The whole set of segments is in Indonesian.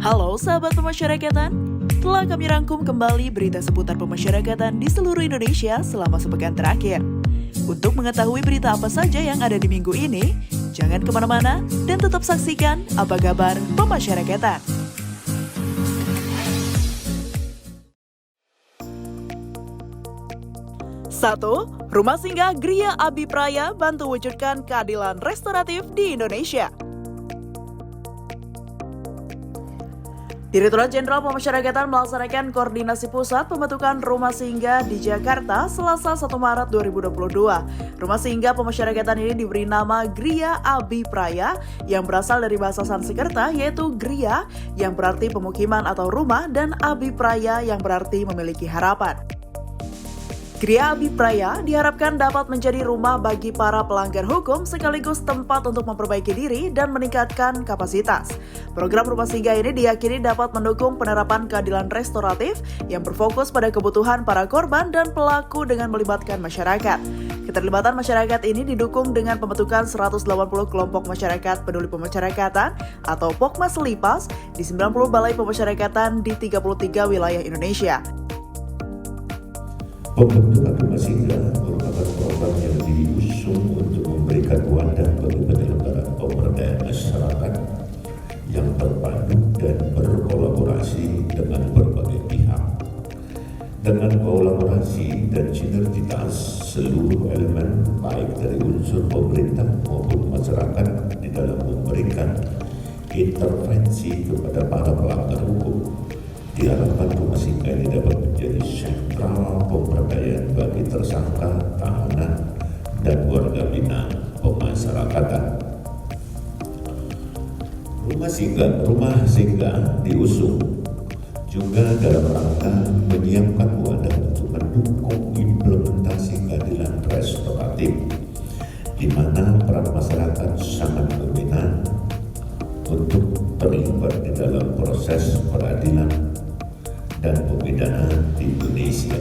Halo sahabat pemasyarakatan, telah kami rangkum kembali berita seputar pemasyarakatan di seluruh Indonesia selama sepekan terakhir. Untuk mengetahui berita apa saja yang ada di minggu ini, jangan kemana-mana dan tetap saksikan Apa Kabar Pemasyarakatan. Satu, Rumah Singgah Gria Abipraya bantu wujudkan keadilan restoratif di Indonesia. Direktorat Jenderal Pemasyarakatan melaksanakan koordinasi pusat pembentukan rumah singgah di Jakarta Selasa 1 Maret 2022. Rumah singgah pemasyarakatan ini diberi nama Gria Abipraya yang berasal dari bahasa Sanskerta yaitu Gria yang berarti pemukiman atau rumah dan Abipraya yang berarti memiliki harapan. Gria Abipraya diharapkan dapat menjadi rumah bagi para pelanggar hukum sekaligus tempat untuk memperbaiki diri dan meningkatkan kapasitas. Program rumah singgah ini diyakini dapat mendukung penerapan keadilan restoratif yang berfokus pada kebutuhan para korban dan pelaku dengan melibatkan masyarakat. Keterlibatan masyarakat ini didukung dengan pembentukan 180 kelompok masyarakat peduli pemasyarakatan atau Pokmas Lipas di 90 balai pemasyarakatan di 33 wilayah Indonesia. Pembentukan rumah singgah merupakan program yang diusung untuk memberikan wadah bagi penyelenggaraan pemberdayaan masyarakat yang terpadu dan berkolaborasi dengan berbagai pihak. Dengan kolaborasi dan sinergitas seluruh elemen baik dari unsur pemerintah maupun masyarakat di dalam memberikan intervensi kepada para pelanggar hukum, diharapkan rumah singgah ini dapat menjadi sentral pemberdayaan bagi tersangka, tahanan, dan warga binaan pemasyarakatan. Rumah singgah diusung juga dalam rangka menyiapkan wadah untuk mendukung implementasi keadilan restoratif, di mana peran masyarakat sangat dominan untuk terlibat di dalam proses peradilan dan pemidanaan di Indonesia.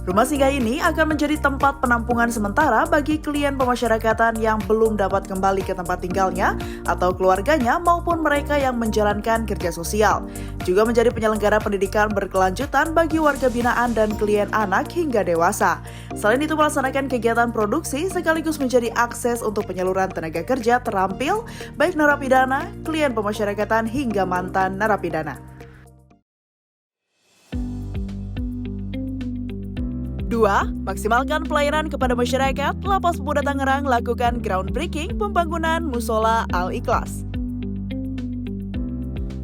Rumah singgah ini akan menjadi tempat penampungan sementara bagi klien pemasyarakatan yang belum dapat kembali ke tempat tinggalnya atau keluarganya maupun mereka yang menjalankan kerja sosial. Juga menjadi penyelenggara pendidikan berkelanjutan bagi warga binaan dan klien anak hingga dewasa. Selain itu melaksanakan kegiatan produksi sekaligus menjadi akses untuk penyaluran tenaga kerja terampil baik narapidana, klien pemasyarakatan hingga mantan narapidana. 2. Maksimalkan pelayanan kepada masyarakat, Lapas Pemuda Tangerang lakukan groundbreaking pembangunan Musola Al-Ikhlas.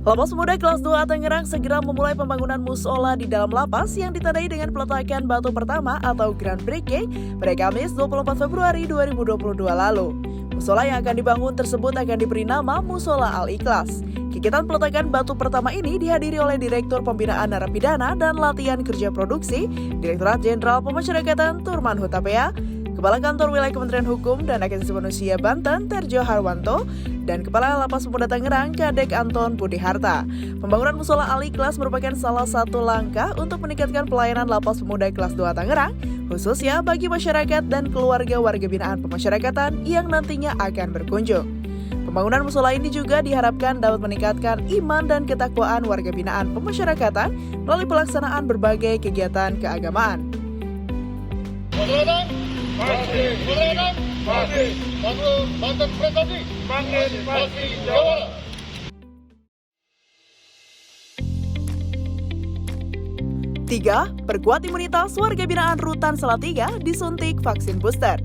Lapas Pemuda kelas 2 Tangerang segera memulai pembangunan musola di dalam lapas yang ditandai dengan peletakan batu pertama atau groundbreaking pada Kamis 24 Februari 2022 lalu. Musola yang akan dibangun tersebut akan diberi nama Musola Al-Ikhlas. Kegiatan peletakan batu pertama ini dihadiri oleh Direktur Pembinaan Narapidana dan Latihan Kerja Produksi, Direktorat Jenderal Pemasyarakatan Turman Hutapea, Kepala Kantor Wilayah Kementerian Hukum dan Hak Asasi Manusia Banten Terjo Harwanto, dan Kepala Lapas Pemuda Tangerang Kadek Anton Budi Harta. Pembangunan Musola Al-Ikhlas merupakan salah satu langkah untuk meningkatkan pelayanan Lapas Pemuda kelas 2 Tangerang, khususnya bagi masyarakat dan keluarga warga binaan pemasyarakatan yang nantinya akan berkunjung. Pembangunan musola ini juga diharapkan dapat meningkatkan iman dan ketakwaan warga binaan pemasyarakatan melalui pelaksanaan berbagai kegiatan keagamaan. Tiga, perkuat imunitas warga binaan Rutan Salatiga disuntik vaksin booster.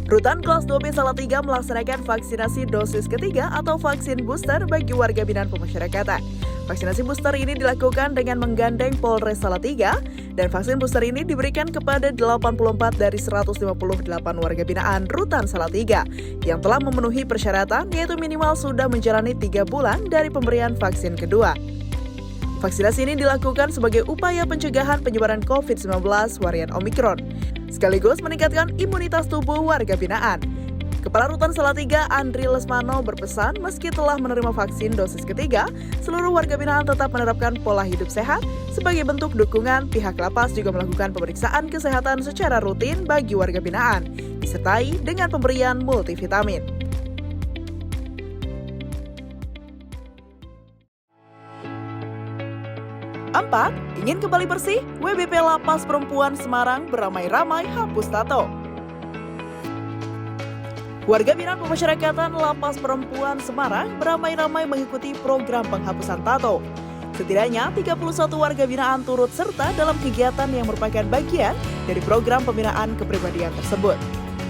Rutan kelas 2B Salatiga melaksanakan vaksinasi dosis ketiga atau vaksin booster bagi warga binaan pemasyarakatan. Vaksinasi booster ini dilakukan dengan menggandeng Polres Salatiga dan vaksin booster ini diberikan kepada 84 dari 158 warga binaan Rutan Salatiga yang telah memenuhi persyaratan yaitu minimal sudah menjalani 3 bulan dari pemberian vaksin kedua. Vaksinasi ini dilakukan sebagai upaya pencegahan penyebaran COVID-19 varian Omikron, sekaligus meningkatkan imunitas tubuh warga binaan. Kepala Rutan Salatiga Andri Lesmano berpesan meski telah menerima vaksin dosis ketiga, seluruh warga binaan tetap menerapkan pola hidup sehat. Sebagai bentuk dukungan, pihak lapas juga melakukan pemeriksaan kesehatan secara rutin bagi warga binaan, disertai dengan pemberian multivitamin. 4. Ingin kembali bersih? WBP Lapas Perempuan Semarang beramai-ramai hapus tato. Warga binaan pemasyarakatan Lapas Perempuan Semarang beramai-ramai mengikuti program penghapusan tato. Setidaknya 31 warga binaan turut serta dalam kegiatan yang merupakan bagian dari program pembinaan kepribadian tersebut.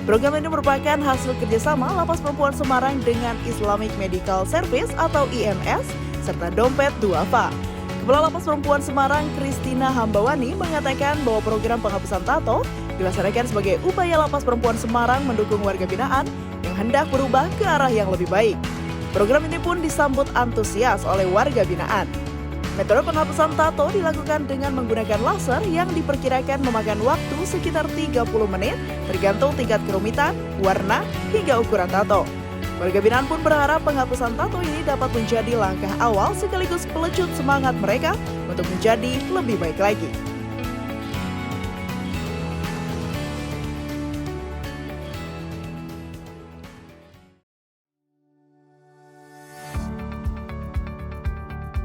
Program ini merupakan hasil kerjasama Lapas Perempuan Semarang dengan Islamic Medical Service atau IMS serta Dompet Duafa. Kepala Lapas Perempuan Semarang, Kristina Hambawani, mengatakan bahwa program penghapusan tato dilaksanakan sebagai upaya Lapas Perempuan Semarang mendukung warga binaan yang hendak berubah ke arah yang lebih baik. Program ini pun disambut antusias oleh warga binaan. Metode penghapusan tato dilakukan dengan menggunakan laser yang diperkirakan memakan waktu sekitar 30 menit tergantung tingkat kerumitan, warna, hingga ukuran tato. Warga binaan pun berharap penghapusan tato ini dapat menjadi langkah awal sekaligus pelecut semangat mereka untuk menjadi lebih baik lagi.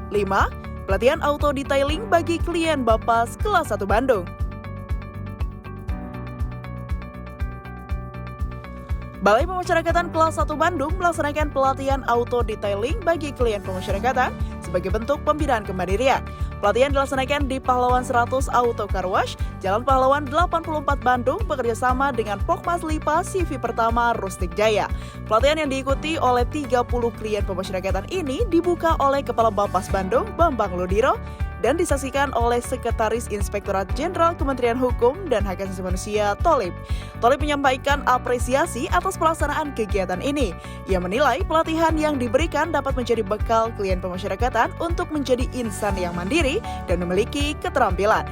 Lima, pelatihan auto detailing bagi klien Bapas kelas 1 Bandung. Balai Pemasyarakatan kelas 1 Bandung melaksanakan pelatihan auto detailing bagi klien pemasyarakatan sebagai bentuk pembinaan kemandirian. Pelatihan dilaksanakan di Pahlawan 100 Auto Car Wash, Jalan Pahlawan 84 Bandung, bekerjasama dengan Pokmas Lipa CV Pertama Rustik Jaya. Pelatihan yang diikuti oleh 30 klien pemasyarakatan ini dibuka oleh Kepala Bapas Bandung, Bambang Ludiro, dan disaksikan oleh Sekretaris Inspektorat Jenderal Kementerian Hukum dan Hak Asasi Manusia Tholib. Tholib menyampaikan apresiasi atas pelaksanaan kegiatan ini. Ia menilai pelatihan yang diberikan dapat menjadi bekal klien pemasyarakatan untuk menjadi insan yang mandiri dan memiliki keterampilan.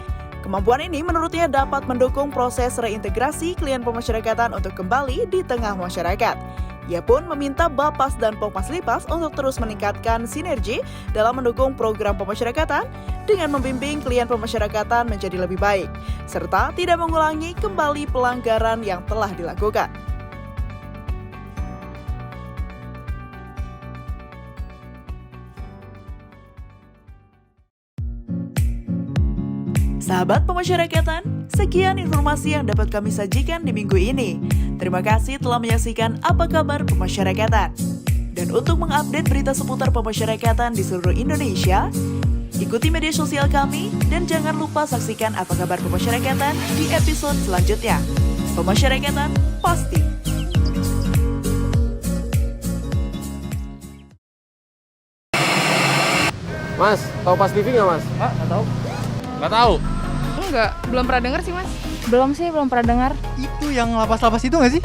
Kemampuan ini menurutnya dapat mendukung proses reintegrasi klien pemasyarakatan untuk kembali di tengah masyarakat. Ia pun meminta Bapas dan Pokmas Lipas untuk terus meningkatkan sinergi dalam mendukung program pemasyarakatan dengan membimbing klien pemasyarakatan menjadi lebih baik, serta tidak mengulangi kembali pelanggaran yang telah dilakukan. Sahabat pemasyarakatan, sekian informasi yang dapat kami sajikan di minggu ini. Terima kasih telah menyaksikan Apa Kabar Pemasyarakatan. Dan untuk mengupdate berita seputar pemasyarakatan di seluruh Indonesia, ikuti media sosial kami dan jangan lupa saksikan Apa Kabar Pemasyarakatan di episode selanjutnya. Pemasyarakatan pasti. Mas, tahu Pas TV nggak Mas? Pak, nggak tahu. Nggak tahu. Enggak, belum pernah dengar sih Mas. Belum pernah dengar. Itu yang lapas-lapas itu nggak sih?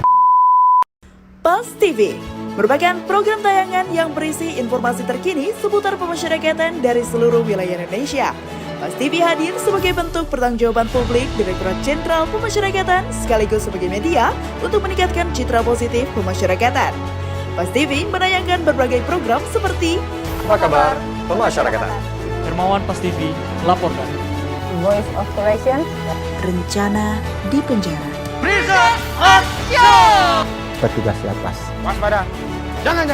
Pas TV merupakan program tayangan yang berisi informasi terkini seputar pemasyarakatan dari seluruh wilayah Indonesia. Pas TV hadir sebagai bentuk pertanggungjawaban publik Direktorat Jenderal Pemasyarakatan sekaligus sebagai media untuk meningkatkan citra positif pemasyarakatan. Pas TV menayangkan berbagai program seperti Apa Kabar Pemasyarakatan? Hermawan Pas TV laporkan. Voice of Correction, Rencana di Penjara. Petugas lapas. Waspada. Jangan.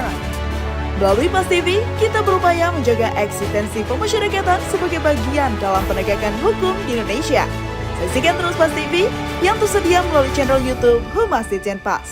Melalui Pas TV, kita berupaya menjaga eksistensi pemasyarakatan sebagai bagian dalam penegakan hukum di Indonesia. Saksikan terus Pas TV yang tersedia melalui channel YouTube Humas Ditjen Pas.